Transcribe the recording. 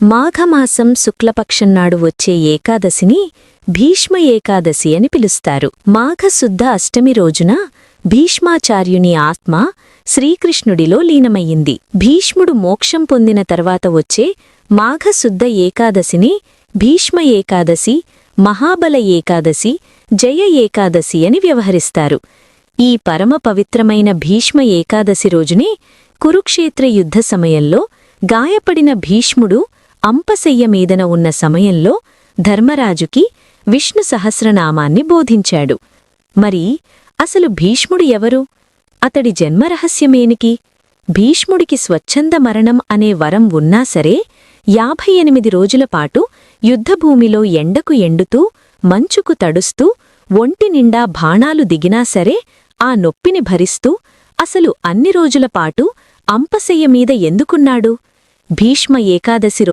మాఘమాసం శుక్లపక్షంనాడు వచ్చే ఏకాదశిని భీష్మ ఏకాదశి అని పిలుస్తారు. మాఘశుద్ధ అష్టమి రోజున భీష్మాచార్యుని ఆత్మ శ్రీకృష్ణుడిలో లీనమయ్యింది. భీష్ముడు మోక్షం పొందిన తర్వాత వచ్చే మాఘశుద్ధ ఏకాదశిని భీష్మ ఏకాదశి, మహాబల ఏకాదశి, జయ ఏకాదశి అని వ్యవహరిస్తారు. ఈ పరమ పవిత్రమైన భీష్మ ఏకాదశి రోజునే కురుక్షేత్ర యుద్ధ సమయంలో గాయపడిన భీష్ముడు అంపశయ్య మీదన ఉన్న సమయంలో ధర్మరాజుకి విష్ణు సహస్రనామాన్ని బోధించాడు. మరి అసలు భీష్ముడు ఎవరు? అతడి జన్మరహస్యమేనికి? భీష్ముడికి స్వచ్ఛంద మరణం అనే వరం ఉన్నా సరే 58 రోజులపాటు యుద్ధభూమిలో ఎండకు ఎండుతూ మంచుకు తడుస్తూ ఒంటి నిండా బాణాలు దిగినా సరే ఆ నొప్పిని భరిస్తూ అసలు అన్ని రోజులపాటు అంపశయ్య మీద ఎందుకున్నాడు? భీష్మ ఏకాదశి